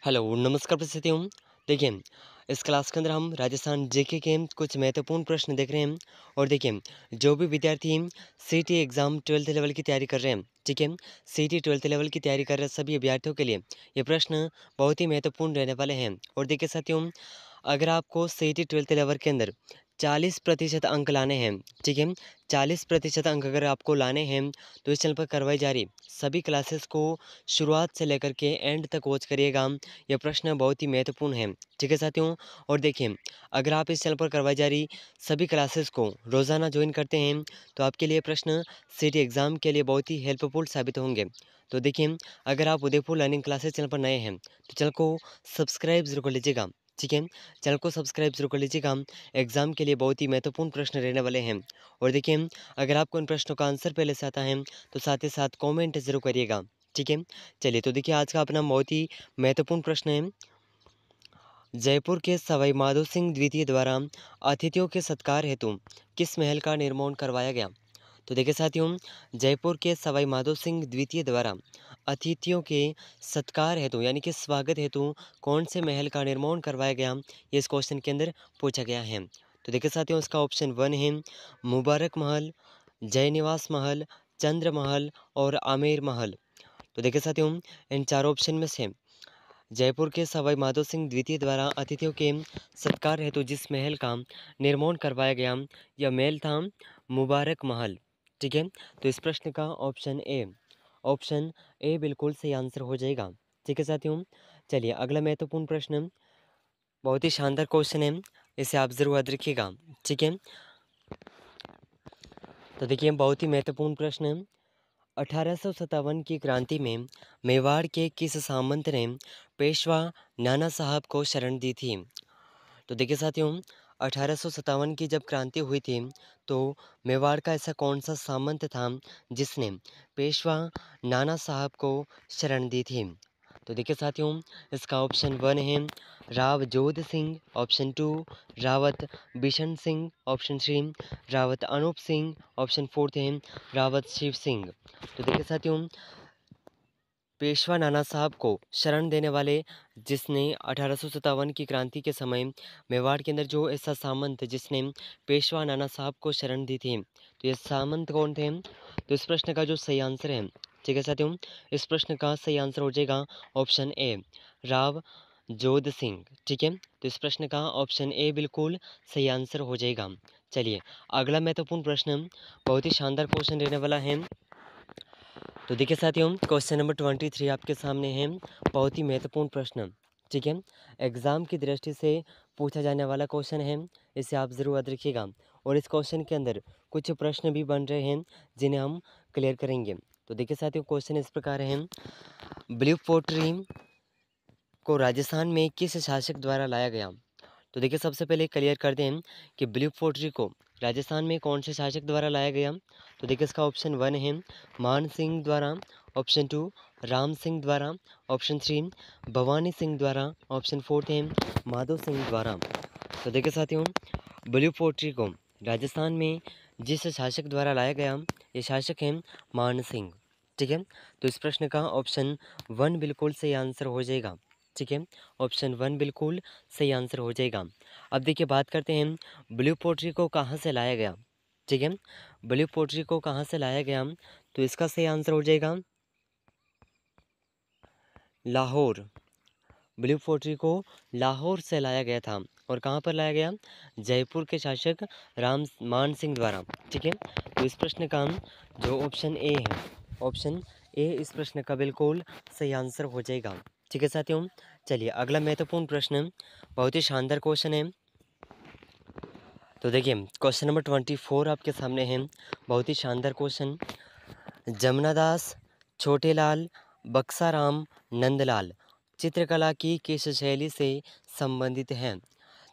Hello, नमस्कार प्रस्तुतियों। देखिए, इस क्लास के अंदर हम राजस्थान जीके के कुछ महत्वपूर्ण प्रश्न देख रहे हैं। और देखिए, जो भी विद्यार्थी सीटी एग्ज़ाम 12th लेवल की तैयारी कर रहे हैं, ठीक है, सीटी 12th लेवल की तैयारी कर रहे सभी अभ्यर्थियों के लिए ये प्रश्न बहुत ही महत्वपूर्ण रहने वाले हैं। और देखिए साथियों, अगर आपको सीटी 12th लेवल के अंदर 40% अंक लाने हैं, ठीक है, 40% अंक अगर आपको लाने हैं, तो इस चैनल पर करवाई जा रही सभी क्लासेस को शुरुआत से लेकर के एंड तक वॉच करिएगा। यह प्रश्न बहुत ही महत्वपूर्ण है, ठीक है साथियों। और देखिए, अगर आप इस चैनल पर करवाई जा रही सभी क्लासेस को रोज़ाना ज्वाइन करते हैं, तो आपके लिए प्रश्न सीटी एग्ज़ाम के लिए बहुत ही हेल्पफुल साबित होंगे। तो देखिए, अगर आप उदयपुर लर्निंग क्लासेस चैनल पर नए हैं, तो चैनल को सब्सक्राइब ज़रूर कर लीजिएगा, ठीक है। चैनल को सब्सक्राइब ज़रूर कर लीजिएगा। एग्ज़ाम के लिए बहुत ही महत्वपूर्ण प्रश्न रहने वाले हैं। और देखिए, अगर आपको इन प्रश्नों का आंसर पहले से आता है, तो साथ ही साथ कमेंट ज़रूर करिएगा, ठीक है। चलिए, तो देखिए आज का अपना बहुत ही महत्वपूर्ण प्रश्न है। जयपुर के सवाई माधो सिंह द्वितीय द्वारा अतिथियों के सत्कार हेतु किस महल का निर्माण करवाया गया? तो देखिए साथियों, जयपुर के सवाई माधो सिंह द्वितीय द्वारा अतिथियों के सत्कार हेतु यानी कि स्वागत हेतु कौन से महल का निर्माण करवाया गया, ये इस क्वेश्चन के अंदर पूछा गया है। तो देखिए साथियों, इसका ऑप्शन 1 है मुबारक महल, जय निवास महल, चंद्र महल और आमेर महल। तो देखिए साथियों, इन चारों ऑप्शन में से जयपुर के सवाई माधो सिंह द्वितीय द्वारा अतिथियों के सत्कार हेतु जिस महल का निर्माण करवाया गया, यह महल था मुबारक महल, ठीक है। तो इस प्रश्न का ऑप्शन ए बिल्कुल सही आंसर हो जाएगा, ठीक है साथियों। चलिए, अगला महत्वपूर्ण प्रश्न बहुत ही शानदार क्वेश्चन है, इसे आप ज़रूर याद रखिएगा, ठीक है। तो देखिए, बहुत ही महत्वपूर्ण प्रश्न है। 1857 की क्रांति में मेवाड़ के किस सामंत ने पेशवा नाना साहब को शरण दी थी? तो देखिए साथियों, 1857 की जब क्रांति हुई थी, तो मेवाड़ का ऐसा कौन सा सामंत था जिसने पेशवा नाना साहब को शरण दी थी? तो देखिए साथियों, इसका ऑप्शन 1 है Rao Jodh Singh, option 2 Rawat Bishan Singh, option 3 Rawat Anoop Singh, option 4 है रावत शिव सिंह। तो देखिए साथियों, पेशवा नाना साहब को शरण देने वाले जिसने 1857 की क्रांति के समय मेवाड़ के अंदर जो ऐसा सामंत जिसने पेशवा नाना साहब को शरण दी थी, तो ये सामंत कौन थे? तो इस प्रश्न का जो सही आंसर है, ठीक है साथियों, इस प्रश्न का सही आंसर हो जाएगा ऑप्शन ए राव जोध सिंह, ठीक है। तो इस प्रश्न का ऑप्शन ए बिल्कुल सही आंसर हो जाएगा। चलिए, अगला महत्वपूर्ण प्रश्न बहुत ही शानदार क्वेश्चन रहने वाला है। तो देखिए साथियों, क्वेश्चन नंबर 23 आपके सामने है। बहुत ही महत्वपूर्ण प्रश्न, ठीक है, एग्ज़ाम की दृष्टि से पूछा जाने वाला क्वेश्चन है, इसे आप ज़रूर याद रखिएगा। और इस क्वेश्चन के अंदर कुछ प्रश्न भी बन रहे हैं जिन्हें हम क्लियर करेंगे। तो देखिए साथियों, क्वेश्चन इस प्रकार है, ब्लू पोट्री को राजस्थान में किस शासक द्वारा लाया गया? तो देखिए, सबसे पहले क्लियर कर दें कि ब्लू पोट्री को राजस्थान में कौन से शासक द्वारा लाया गया। तो देखिए, इसका ऑप्शन 1 है मान सिंह द्वारा, ऑप्शन 2 राम सिंह द्वारा, ऑप्शन 3 भवानी सिंह द्वारा, ऑप्शन 4 है माधो सिंह द्वारा। तो देखिए साथियों, ब्लू पोट्री को राजस्थान में जिस शासक द्वारा लाया गया, ये शासक हैं मान सिंह, ठीक है। तो इस प्रश्न का ऑप्शन 1 बिल्कुल सही आंसर हो जाएगा, ठीक है। ऑप्शन 1 बिल्कुल सही आंसर हो जाएगा। अब देखिए, बात करते हैं ब्लू पोट्री को कहाँ से लाया गया, ठीक है। ब्लू पोट्री को कहाँ से लाया गया, तो इसका सही आंसर हो जाएगा लाहौर। ब्लू पोट्री को लाहौर से लाया गया था। और कहाँ पर लाया गया? जयपुर के शासक राम मान सिंह द्वारा, ठीक है। तो इस प्रश्न का जो ऑप्शन ए है, ऑप्शन ए इस प्रश्न का बिल्कुल सही आंसर हो जाएगा, ठीक है साथियों। चलिए, अगला महत्वपूर्ण प्रश्न बहुत ही शानदार क्वेश्चन है। तो देखिए, क्वेश्चन नंबर 24 आपके सामने है। बहुत ही शानदार क्वेश्चन, जमुनादास, छोटेलाल, बक्साराम, नंदलाल चित्रकला की किस शैली से संबंधित हैं?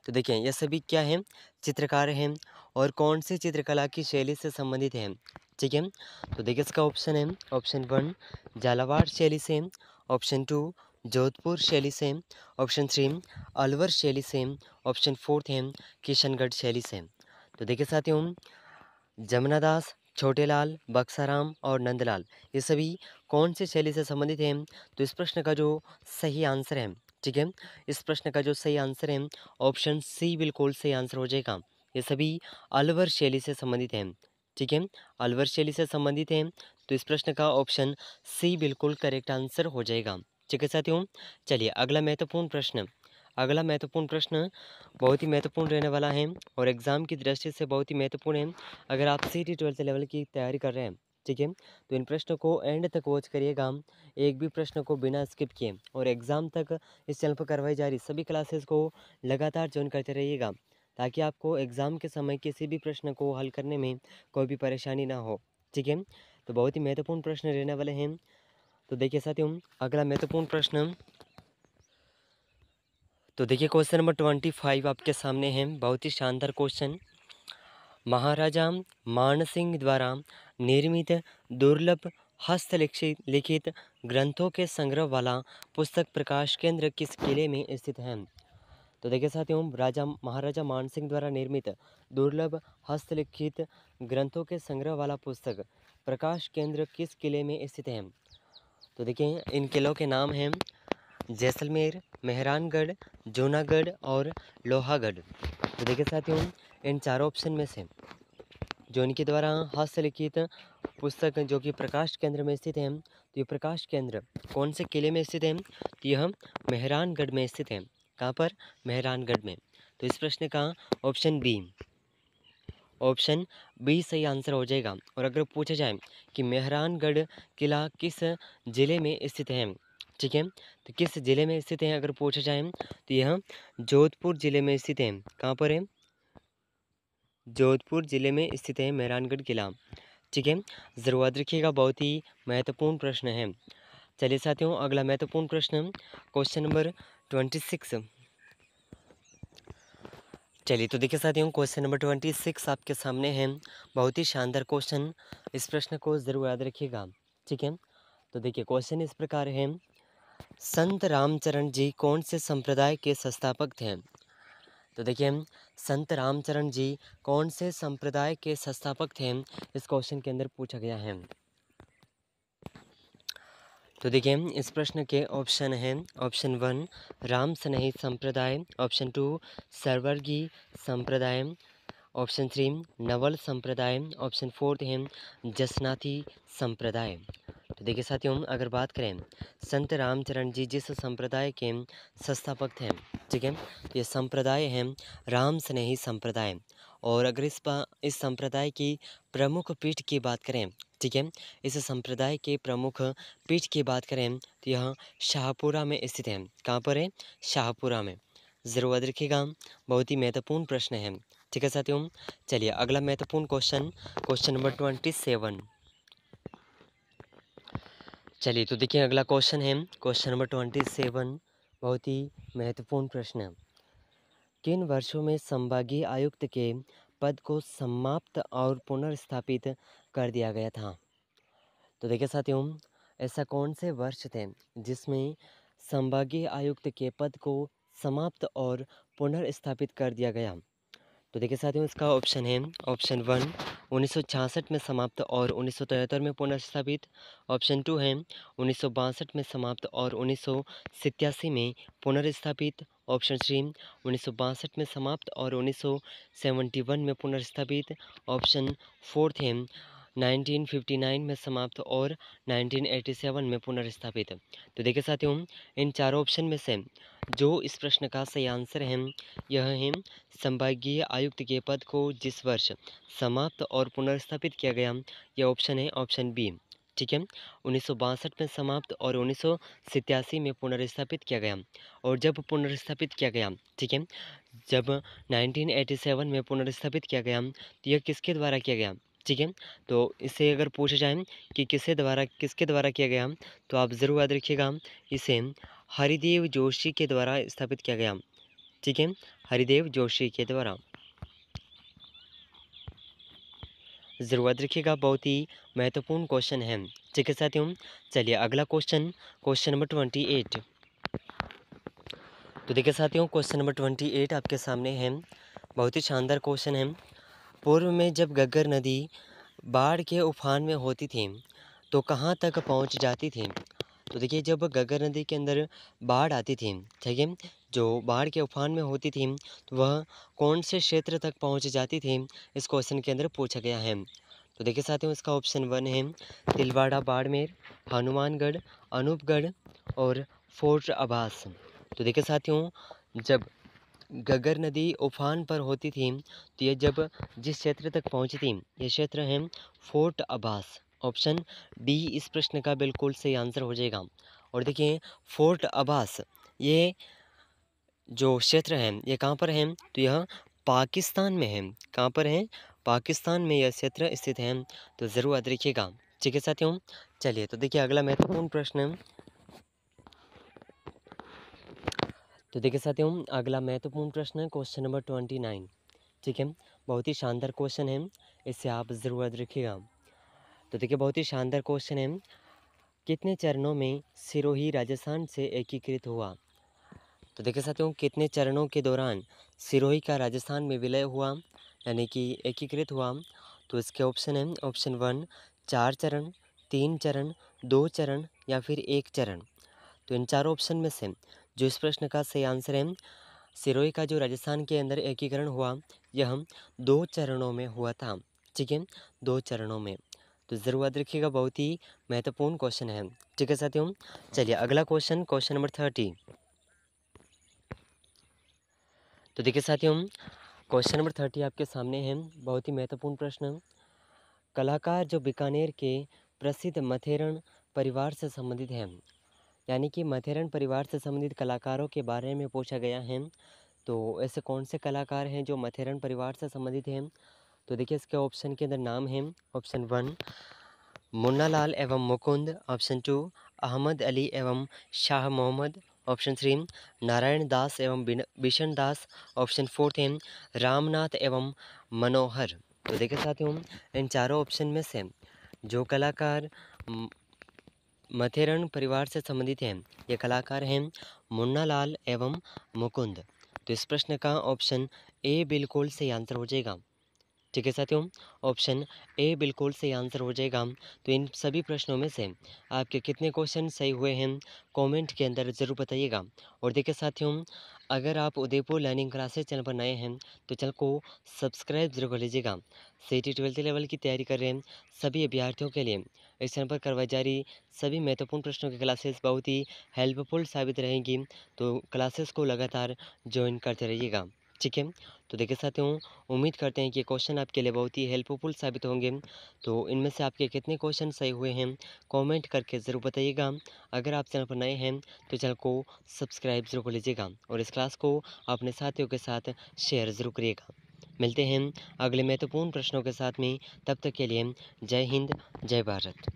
तो देखिए, ये सभी क्या हैं? चित्रकार हैं। और कौन सी चित्रकला की शैली से संबंधित हैं, ठीक है। तो देखिए, इसका ऑप्शन है ऑप्शन 1 झालावाड़ शैली से, ऑप्शन 2 जोधपुर शैली से, ऑप्शन 3 अलवर शैली से, ऑप्शन 4 है किशनगढ़ शैली से। तो देखिए साथियों, जमुनादास, छोटेलाल, बक्साराम और नंदलाल ये सभी कौन सी शैली से संबंधित हैं? तो इस प्रश्न का जो सही आंसर है, ठीक है। इस प्रश्न का जो सही आंसर है ऑप्शन सी बिल्कुल सही आंसर हो जाएगा। ये सभी अलवर शैली से संबंधित हैं। ठीक है, अलवर शैली से संबंधित हैं, तो इस प्रश्न का ऑप्शन सी बिल्कुल करेक्ट आंसर हो जाएगा। ठीक है साथियों, चलिए अगला महत्वपूर्ण प्रश्न बहुत ही महत्वपूर्ण रहने वाला है और एग्ज़ाम की दृष्टि से बहुत ही महत्वपूर्ण है। अगर आप सीटी 12th लेवल की तैयारी कर रहे हैं, ठीक है, तो इन प्रश्नों को एंड तक वॉच करिएगा, एक भी प्रश्न को बिना स्किप किए। और एग्ज़ाम तक इस चैनल पर करवाई जा रही सभी क्लासेस को लगातार ज्वाइन करते रहिएगा, ताकि आपको एग्ज़ाम के समय किसी भी प्रश्न को हल करने में कोई भी परेशानी ना हो। ठीक है, तो बहुत ही महत्वपूर्ण प्रश्न रहने वाले हैं। तो देखिए साथियों, अगला महत्वपूर्ण प्रश्न, तो देखिए क्वेश्चन नंबर 25 आपके सामने है। बहुत ही शानदार क्वेश्चन। महाराजा मानसिंह द्वारा निर्मित दुर्लभ हस्तलिखित लिखित ग्रंथों के संग्रह वाला पुस्तक प्रकाश केंद्र किस किले में स्थित है? तो देखिए साथियों, महाराजा मानसिंह द्वारा निर्मित दुर्लभ हस्तलिखित ग्रंथों के संग्रह वाला पुस्तक प्रकाश केंद्र किस किले में स्थित है? तो देखिए इन किलों के नाम हैं जैसलमेर, मेहरानगढ़, जूनागढ़ और लोहागढ़। तो देखिए साथियों, इन चारों ऑप्शन में से जो इनके द्वारा हस्तलिखित पुस्तक जो कि प्रकाश केंद्र में स्थित है, तो ये प्रकाश केंद्र कौन से किले में स्थित है? तो यह मेहरानगढ़ में स्थित है। कहाँ पर? मेहरानगढ़ में। तो इस प्रश्न का ऑप्शन बी सही आंसर हो जाएगा। और अगर पूछा जाए कि मेहरानगढ़ किला किस जिले में स्थित है, ठीक है, तो किस जिले में स्थित है अगर पूछा जाए, तो यह जोधपुर जिले में स्थित है। कहाँ पर है? जोधपुर जिले में स्थित है मेहरानगढ़ किला। ठीक है, ज़रूर याद रखिएगा, बहुत ही महत्वपूर्ण प्रश्न है। चलिए साथियों, अगला महत्वपूर्ण प्रश्न क्वेश्चन नंबर 26। चलिए तो देखिए साथियों, क्वेश्चन नंबर 26 आपके सामने है। बहुत ही शानदार क्वेश्चन, इस प्रश्न को ज़रूर याद रखिएगा। ठीक है, तो देखिए क्वेश्चन इस प्रकार है, संत रामचरण जी कौन से संप्रदाय के संस्थापक थे? तो देखिए संत रामचरण जी कौन से संप्रदाय के संस्थापक थे, इस क्वेश्चन के अंदर पूछा गया है। तो देखिए इस प्रश्न के ऑप्शन हैं, ऑप्शन 1 राम स्नेही संप्रदाय, ऑप्शन 2 सर्वर्गी संप्रदाय, ऑप्शन 3 नवल संप्रदाय, ऑप्शन 4 है जसनाथी संप्रदाय। तो देखिए साथियों, अगर बात करें संत रामचरण जी जिस संप्रदाय के संस्थापक थे, ठीक है, ये संप्रदाय है राम स्नेही संप्रदाय। और अगर इस संप्रदाय की प्रमुख पीठ की बात करें, ठीक है, इस संप्रदाय के प्रमुख पीठ की बात करें तो यह शाहपुरा में स्थित है। कहाँ पर है? शाहपुरा में। ज़रूर याद रखिएगा, बहुत ही महत्वपूर्ण प्रश्न है। ठीक है साथियों, चलिए अगला महत्वपूर्ण क्वेश्चन, क्वेश्चन नंबर 27। चलिए तो देखिए अगला क्वेश्चन है, क्वेश्चन नंबर 27, बहुत ही महत्वपूर्ण प्रश्न है। किन वर्षों में संभागीय आयुक्त के पद को समाप्त और पुनर्स्थापित कर दिया गया था? तो देखिए साथियों, ऐसा कौन से वर्ष थे जिसमें संभागीय आयुक्त के पद को समाप्त और पुनर्स्थापित कर दिया गया? तो देखिए साथियों, इसका ऑप्शन है, ऑप्शन 1 1966 में समाप्त और 1973 में पुनर्स्थापित, ऑप्शन 2 है 1962 में समाप्त और 1987 में पुनर्स्थापित, ऑप्शन 3 1962 में समाप्त और 1971 में पुनर्स्थापित, ऑप्शन 4 है 1959 में समाप्त और 1987 में पुनर्स्थापित। तो देखिए साथियों, इन चारों ऑप्शन में से जो इस प्रश्न का सही आंसर है यह है संभागीय आयुक्त के पद को जिस वर्ष समाप्त और पुनर्स्थापित किया गया, यह ऑप्शन है ऑप्शन बी। ठीक है, 1962 में समाप्त और 1987 में पुनर्स्थापित किया गया। और जब पुनर्स्थापित किया गया, ठीक है, जब 1987 में पुनर्स्थापित किया गया तो यह किसके द्वारा किया गया? ठीक है, तो इससे अगर पूछा जाए कि किसके द्वारा किया गया, तो आप ज़रूर याद रखिएगा, इसे हरिदेव जोशी के द्वारा स्थापित किया गया। ठीक है, हरिदेव जोशी के द्वारा। ज़रूर याद रखिएगा, बहुत ही महत्वपूर्ण क्वेश्चन है। ठीक है साथियों, चलिए अगला क्वेश्चन, क्वेश्चन नंबर 28। तो देखिए साथियों, क्वेश्चन नंबर 28 आपके सामने है। बहुत ही शानदार क्वेश्चन है। पूर्व में जब घग्गर नदी बाढ़ के उफान में होती थी तो कहाँ तक पहुँच जाती थी? तो देखिए जब घग्गर नदी के अंदर बाढ़ आती थी, ठीक है, जो बाढ़ के उफान में होती थी, तो वह कौन से क्षेत्र तक पहुंच जाती थी, इस क्वेश्चन के अंदर पूछा गया है। तो देखिए साथियों इसका ऑप्शन 1 है तिलवाड़ा बाड़मेर, हनुमानगढ़, अनूपगढ़ और फोर्ट आभास। तो देखिए साथियों जब घग्गर नदी उफान पर होती थी, तो ये जब जिस क्षेत्र तक पहुंची थी, ये क्षेत्र है फोर्ट आभास। ऑप्शन डी इस प्रश्न का बिल्कुल सही आंसर हो जाएगा। और देखिए फोर्ट आभास ये जो क्षेत्र है ये कहाँ पर है, तो यह पाकिस्तान में है। कहाँ पर है, पाकिस्तान में यह क्षेत्र स्थित है। तो ज़रूर याद रखिएगा। ठीक है साथियों, चलिए तो देखिए अगला महत्वपूर्ण प्रश्न। तो देखिए साथियों अगला महत्वपूर्ण प्रश्न है क्वेश्चन नंबर 29। ठीक है, बहुत ही शानदार क्वेश्चन है, इससे आप ज़रूर याद रखिएगा। तो देखिए बहुत ही शानदार क्वेश्चन है, कितने चरणों में सिरोही राजस्थान से एकीकृत हुआ। तो देखिए साथियों कितने चरणों के दौरान सिरोही का राजस्थान में विलय हुआ, यानी कि एकीकृत हुआ। तो इसके ऑप्शन है ऑप्शन 1 4 चरण, 3 चरण, 2 चरण या फिर 1 चरण। तो इन चारों ऑप्शन में से जो इस प्रश्न का सही आंसर है, सिरोही का जो राजस्थान के अंदर एकीकरण हुआ यह 2 चरणों में हुआ था। ठीक है, 2 चरणों में। तो ज़रूर याद रखिएगा, बहुत ही महत्वपूर्ण क्वेश्चन है। ठीक है साथियों, चलिए अगला क्वेश्चन, क्वेश्चन नंबर 30। तो देखिए साथियों क्वेश्चन नंबर 30 आपके सामने है, बहुत ही महत्वपूर्ण प्रश्न। कलाकार जो बीकानेर के प्रसिद्ध मथेरण परिवार से संबंधित हैं, यानी कि मथेरण परिवार से संबंधित कलाकारों के बारे में पूछा गया है। तो ऐसे कौन से कलाकार हैं जो मथेरण परिवार से संबंधित हैं। तो देखिए इसके ऑप्शन के अंदर नाम है, ऑप्शन 1 मुन्नालाल एवं मुकुंद, ऑप्शन 2 अहमद अली एवं शाह मोहम्मद, ऑप्शन 3 नारायण दास एवं बिशन दास, ऑप्शन 4 है रामनाथ एवं मनोहर। तो देखिए साथियों इन चारों ऑप्शन में से जो कलाकार मथेरण परिवार से संबंधित हैं, ये कलाकार हैं मुन्नालाल एवं मुकुंद। तो इस प्रश्न का ऑप्शन ए बिल्कुल सही आंसर हो जाएगा। ठीक है साथियों, ऑप्शन ए बिल्कुल सही आंसर हो जाएगा। तो इन सभी प्रश्नों में से आपके कितने क्वेश्चन सही हुए हैं, कमेंट के अंदर ज़रूर बताइएगा। और देखिए साथियों अगर आप उदयपुर लर्निंग क्लासेस चैनल पर नए हैं तो चैनल को सब्सक्राइब जरूर कर लीजिएगा। सीटी 12th लेवल की तैयारी कर रहे हैं सभी अभ्यर्थियों के लिए इस चैनल पर करवाई जा रही सभी महत्वपूर्ण प्रश्नों की क्लासेस बहुत ही हेल्पफुल साबित रहेंगी। तो क्लासेस को लगातार ज्वाइन करते रहिएगा। ठीक है, तो देखिए साथियों उम्मीद करते हैं कि क्वेश्चन आपके लिए बहुत ही हेल्पफुल साबित होंगे। तो इनमें से आपके कितने क्वेश्चन सही हुए हैं कमेंट करके ज़रूर बताइएगा। अगर आप चैनल पर नए हैं तो चैनल को सब्सक्राइब जरूर कर लीजिएगा और इस क्लास को अपने साथियों के साथ शेयर ज़रूर करिएगा। मिलते हैं अगले महत्वपूर्ण प्रश्नों के साथ में, तब तक के लिए जय हिंद, जय भारत।